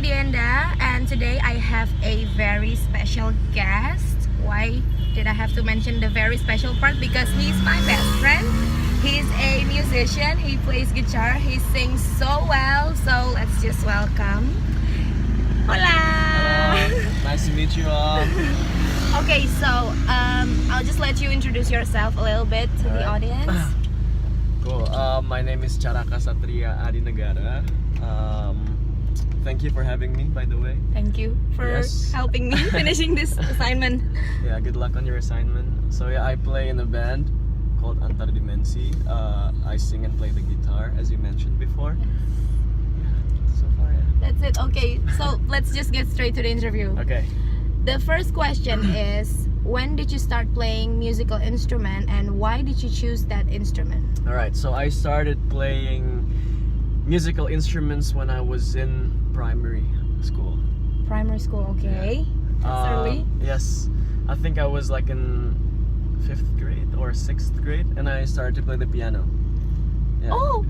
me, Dienda, and today I have a very special guest. Why did I have to mention the very special part? Because he's my best friend. He's a musician, he plays guitar, he sings so well. So let's just welcome. Hola! Hello, nice to meet you all. Okay, so I'll just let you introduce yourself a little bit to the audience. Cool. My name is Charaka Satria Adinegara. Thank you for having me, by the way. Thank you for Yes. helping me finishing this assignment. Yeah, good luck on your assignment. So yeah, I play in a band called Antar Dimensi. I sing and play the guitar, as you mentioned before. Yeah, so far, yeah. That's it. Okay, so let's just get straight to the interview. Okay. The first question is, when did you start playing musical instrument and why did you choose that instrument? All right. So I started playing musical instruments when I was in primary school. Primary school, okay. That's early. Yes, I think I was like in 5th grade or 6th grade, and I started to play the piano. Yeah. Oh,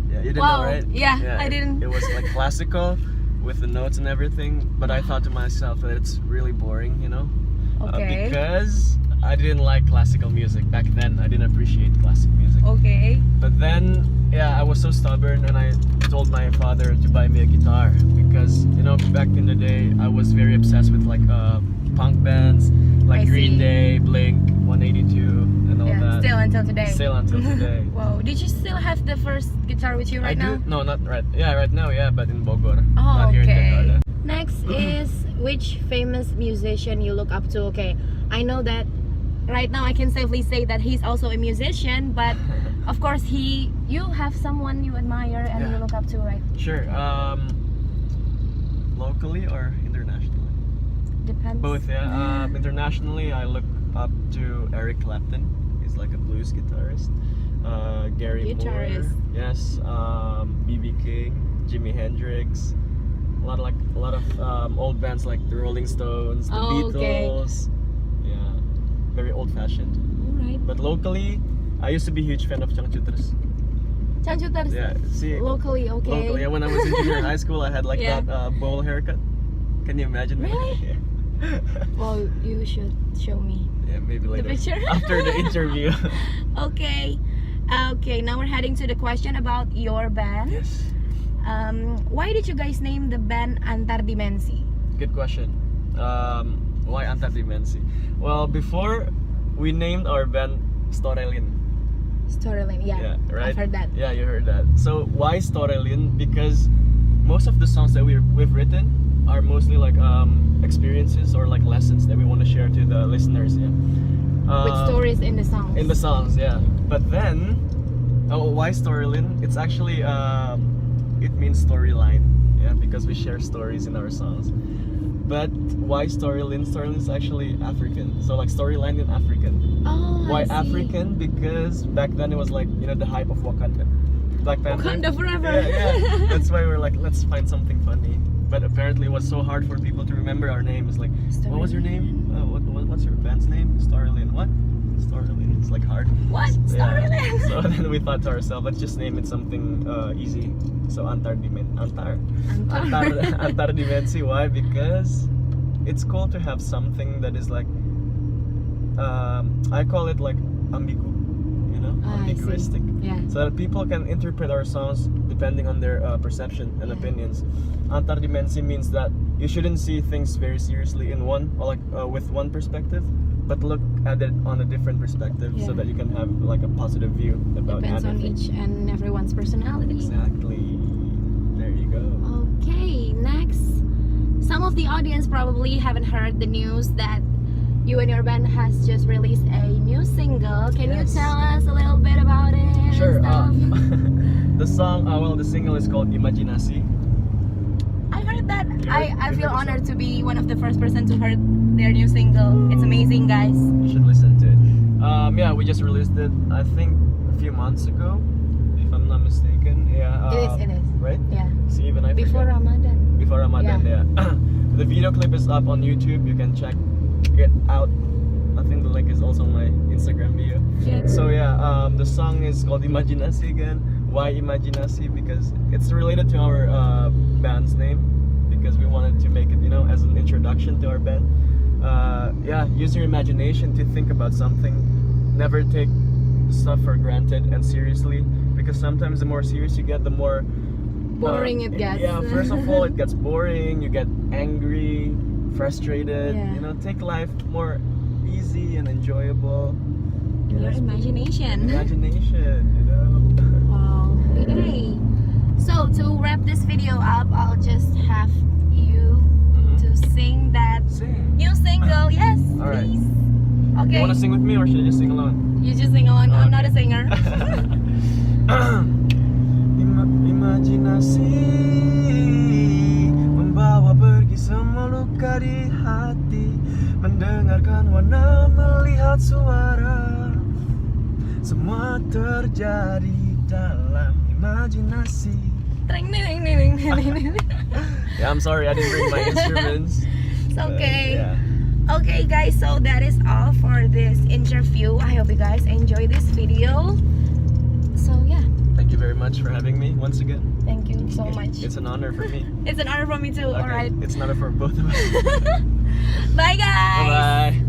Yeah, you didn't wow. know, right? Yeah, I didn't. It was like classical with the notes and everything, but I thought to myself that it's really boring, you know? Okay. Because I didn't like classical music back then. I didn't appreciate classic music. Okay. But then, yeah, I was so stubborn, and I told my father to buy me a guitar because, you know, back in the day, I was very obsessed with like punk bands, like I Green see. Day, Blink 182, and all Yeah, that. still until today. Still until today. Wow. Did you still have the first guitar with you right I now? do. No, not right. Yeah, right now, yeah, but in Bogor. Oh, not here in okay. Jakarta. Next is which famous musician you look up to. Okay, I know that right now I can safely say that he's also a musician, but of course you have someone you admire and you Yeah. look up to, right? Sure. Locally or internationally? Depends. Both, yeah. Internationally, I look up to Eric Clapton. He's like a blues guitarist. Gary Guitarist. Moore. Yes. B.B. King, Jimi Hendrix. A lot of old bands like the Rolling Stones, the Oh, okay. Beatles. Yeah. Very old-fashioned. Alright. But locally, I used to be a huge fan of Changchuters. Chanchuters. Yeah. See. Locally, okay. Locally, yeah, when I was in junior high school, I had like Yeah. that bowl haircut. Can you imagine? Really? Yeah. Well, you should show me. Yeah, maybe later. picture? After the interview. Okay. Okay, now we're heading to the question about your band. Yes. Why did you guys name the band Antar Dimensi? Good question. Why Antar Dimensi? Well, before we named our band Storelin. Storyline, yeah. Right. I've heard that. Yeah, you heard that. So why Storelin? Because most of the songs that we've written are mostly like experiences or like lessons that we want to share to the listeners. Yeah. With stories in the songs. In the songs, yeah. But then, why Storylin? It's actually it means storyline, yeah, because we share stories in our songs. But why Storylin? Storylin is actually African, so like storyline in African. Oh, Why I see. African? Because back then it was like, you know, the hype of Wakanda, Black Panther. Wakanda forever. Yeah, yeah. That's why we're like, let's find something funny. But apparently, it was so hard for people to remember our name. It's like, what was your name? What's your band's name? Starlin. What? Starlin. It's like hard. What? Storyline? Yeah. So then we thought to ourselves, let's just name it something easy. So Antar Dimensi. Why? Because it's cool to have something that is like, I call it like ambigu, you know, I see. ambiguistic. Yeah. So that people can interpret our songs depending on their perception and Yeah. opinions. Antar Dimensi means that you shouldn't see things very seriously in one, or like with one perspective, but look at it on a different perspective, so Yeah. that you can have like a positive view about Depends on everything. each and everyone's personality. Exactly. There you go. Okay, next. Some of the audience probably haven't heard the news that you and your band has just released a new single. Can Yes. you tell us a little bit about it? and Sure. stuff? The song, the single is called Imajinasi. I heard that. You I heard feel the honored to be one of the first person to heard their new single. It's amazing, guys. You should listen to it. Yeah, we just released it, I think, a few months ago, if I'm not mistaken. Yeah. It is. Right? Yeah. See, even I Before forget. Ramadan. Before Ramadan, yeah. The video clip is up on YouTube. You can check it out. I think the link is also on my Instagram bio. Yeah. So yeah, the song is called Imajinasi again. Why Imajinasi? Because it's related to our band's name. Because introduction to our band. Yeah, use your imagination to think about something. Never take stuff for granted and seriously, because sometimes the more serious you get, the more Boring it gets. Yeah, first of all, it gets boring. You get angry, frustrated. Yeah. You know, take life more easy and enjoyable. Your imagination. Imagination, you know. Wow. Okay. So to wrap this video up, I'll just have you to sing that Sing. new single. Yes, All right. please. You Okay. want to sing with me, or should I just sing alone? You just sing alone. I'm not a singer. Imajinasi membawa pergi semua luka di hati, mendengarkan warna, melihat suara, semua terjadi dalam imajinasi. Tring, ding, ding, ding, ding, ding. Yeah, I'm sorry, I didn't bring my instruments. It's okay. Yeah. Okay guys, so that is all for this interview. I hope you guys enjoy this video. So yeah, Thank you very much for having me once again. thank you so much. It's an honor for me. It's an honor for me too. Okay, Alright. it's an honor for both of us. Bye guys. Bye bye.